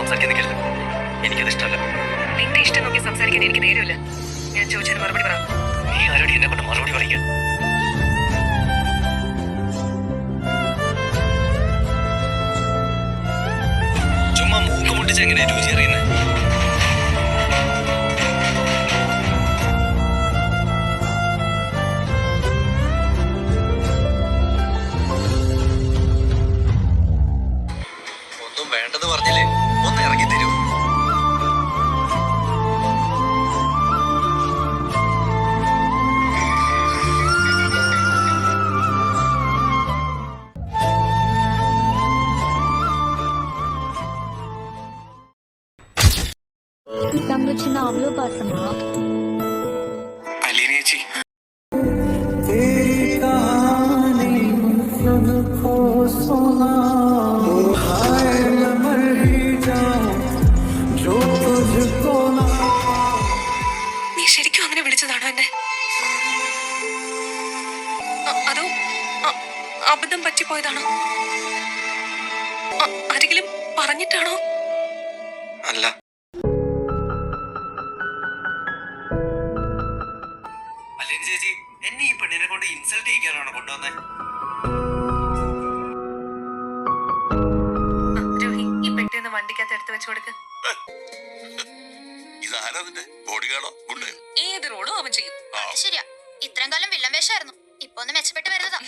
സംസാരിക്കാൻ നിൽക്കരുത്. എനിക്കത് ഇഷ്ടമല്ല. നിന്റെ ഇഷ്ടം നോക്കി സംസാരിക്കാൻ എനിക്ക് നേരമില്ല. ഞാൻ ചോദിച്ചതിന് മറുപടി പറ. നീ ആരോട് എന്നെ കൊണ്ട് മറുപടി പറയില്ല. ചുമ്മാ മൂക്ക് മുട്ടിച്ച് എങ്ങനെ രുചി അറിയുന്നത്? ഒന്നും വേണ്ടെന്ന് പറഞ്ഞില്ലേ, ഒന്ന് ഇറങ്ങി തരൂ. തമ്മിൽ ചിന്ന അവളോ പാസമാ അലീനേച്ചി, നീ ശരിക്കും അങ്ങനെ വിളിച്ചതാണോ എന്നെ? അതോ അബദ്ധം പറ്റിപ്പോയതാണോ? ആരെങ്കിലും പറഞ്ഞിട്ടാണോ? അല്ല. അലീന ചേച്ചി, എന്നെ ഈ പെണ്ണിനെ കൊണ്ട് ഇൻസൾട്ട് ചെയ്യിക്കാനാണോ കൊണ്ടുവന്നേ? രോഹി, ഈ പെട്ടിയൊന്ന് വണ്ടിക്കകത്ത് എടുത്ത് വെച്ചു കൊടുക്ക്. ഇതാരാ നിന്റെ ബോഡിഗാർഡോ? ഏത് റോഡും അവൻ ചെയ്യും. ശരിയാ, ഇത്രയും കാലം വില്ലൻ വേഷമായിരുന്നു, ഇപ്പൊ ഒന്ന് മെച്ചപ്പെട്ട് വരുന്നതാ.